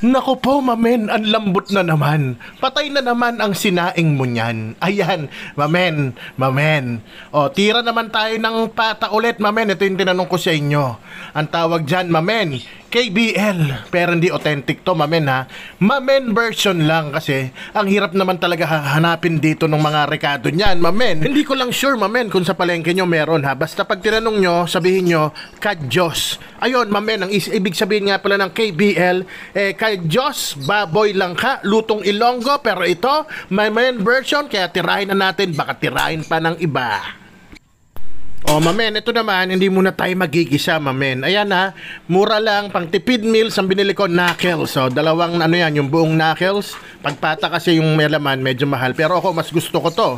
Naku po, mamen, ang lambot na naman. Patay na naman ang sinaing mo niyan. Ayan, mamen, mamen. O, tira naman tayo ng pata ulit, mamen. Ito yung tinanong ko sa inyo. Ang tawag dyan, mamen, KBL. Pero hindi authentic to, mamen ha. Mamen version lang kasi ang hirap naman talaga hanapin dito ng mga rekado niyan, mamen. Hindi ko lang sure, mamen, kung sa palengke nyo meron ha. Basta pag tinanong nyo, sabihin nyo, Kadyos. Ayun, mamen, ang ibig sabihin nga pala ng KBL, Kadyos, baboy lang ka, lutong Ilonggo, pero ito, mamen version, kaya tirahin na natin, baka tirahin pa ng iba. O mamen, ito naman, hindi muna tayo magigisa, mamen. Ayan ha, mura lang, pang tipid meals ang binili ko, knuckles. So, dalawang ano yan, yung buong knuckles. Pagpata kasi yung may laman, medyo mahal. Pero ako, mas gusto ko to.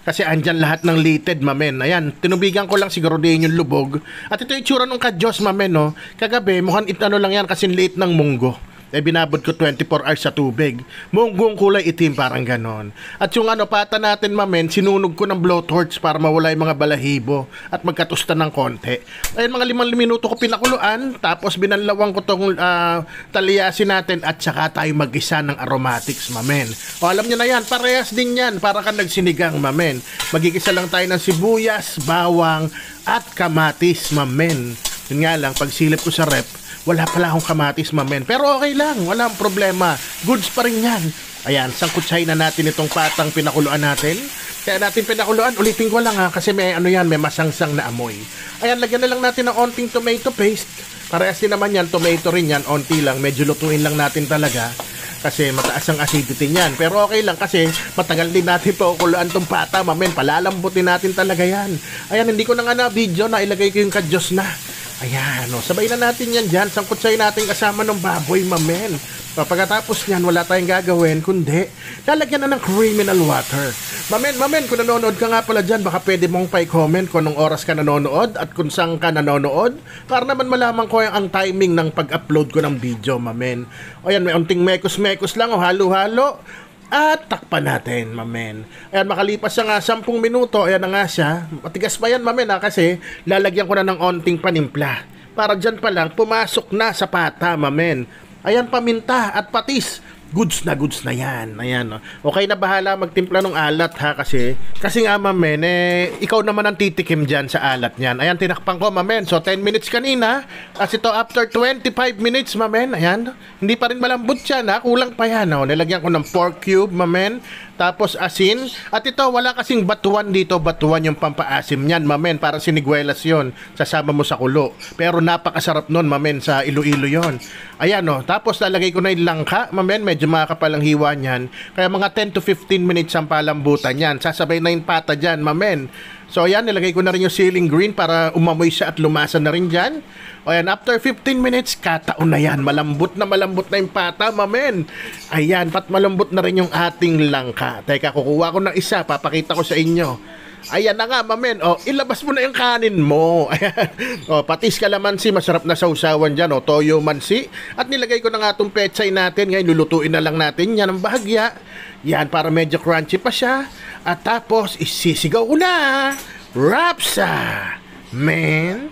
Kasi andyan lahat ng lited, mamen. Ayan, tinubigan ko lang siguro din yung lubog. At ito yung tsura ng Kadyos, mamen, no. Kagabi, mukhang ano lang yan, kasi liit ng munggo. Binabod ko 24 hours sa tubig. Munggong kulay itim, parang ganon. At yung pata natin, mamen, sinunog ko ng blowtorch para mawala yung mga balahibo at magkatusta ng konti. Ayun, mga 5 minuto ko pinakuluan, tapos binanlawang ko tong talyasin natin at saka tayo mag-isa ng aromatics, mamen. O, alam nyo na yan, parehas din yan, para kang nagsinigang, mamen. Magigisa lang tayo ng sibuyas, bawang, at kamatis, mamen. Yun nga lang, pag silip ko sa rep, wala pala akong kamatis, mamen. Pero okay lang, walang problema. Goods pa rin yan. Ayan, sangkutsay na natin itong patang pinakuluan natin. Kaya natin pinakuluan, ulitin ko lang ha, kasi may may masangsang na amoy. Ayan, lagyan na lang natin ng onting tomato paste. Parehas din naman yan, tomato rin yan, onti lang. Medyo lutuin lang natin talaga. Kasi mataas ang acidity niyan. Pero okay lang kasi matagal din natin pakukuluan tong pata, mamen. Palalambutin natin talaga yan. Ayan, hindi ko na nga na video na ilagay ko yung Kadyos na. Ayan, sabay na natin yan dyan. Sangkutsay natin kasama ng baboy, mamen. Pagkatapos nyan, wala tayong gagawin, kundi lalagyan na ng criminal water. Mamen, kung nanonood ka nga pala dyan, baka pwede mong pa-comment kung anong oras ka nanonood at kung saan ka nanonood. Para naman malaman ko ang timing ng pag-upload ko ng video, mamen. O yan, may unting mekos-mekos lang, halo-halo. At takpan natin, mamen. Ayan, makalipas siya nga 10 minuto. Ayan na nga siya. Matigas pa yan, mamen ha, kasi lalagyan ko na ng onting panimpla. Para dyan pa lang, pumasok na sa pata, mamen. Ayan, paminta at patis. Goods na yan. Ayan, no. Okay na bahala magtimpla ng alat ha, kasi nga, mamen, ikaw naman ang titikim dyan sa alat niyan. Ayan, tinakpan ko, mamen. So 10 minutes kanina. As ito after 25 minutes, mamen. Ayan, hindi pa rin malambot siya na, kulang pa yan. No? Nilagyan ko ng pork cube, mamen. Tapos asin. At ito, wala kasing batuan dito. Batuan yung pampaasim niyan, mamen. Para siniguelas yon. Sasama mo sa kulo. Pero napakasarap nun, mamen. Sa Iloilo yon. Ayan, no. Tapos lalagay ko na yung langka, mamen. Medyo makakapal ang hiwa niyan. Kaya mga 10 to 15 minutes ang palambutan niyan. Sasabay na yung pata dyan, mamen. So ayan, nilagay ko na rin yung ceiling green para umamoy siya at lumasa na rin dyan. O ayan, after 15 minutes, kataon na yan. Malambot na yung pata, mamen. Ayan, pat malambot na rin yung ating langka. Teka, kukuha ko ng isa, papakita ko sa inyo. Ayan na nga, mamen. O, ilabas mo na yung kanin mo. Ayan. O, patis kalamansi, masarap na sausawan dyan. O, toyo mansi. At nilagay ko na nga itong pechay natin. Ngayon, lulutuin na lang natin yan ang bahagya. Yan, para medyo crunchy pa siya. At tapos, isisigaw ko na. Rapsa, man.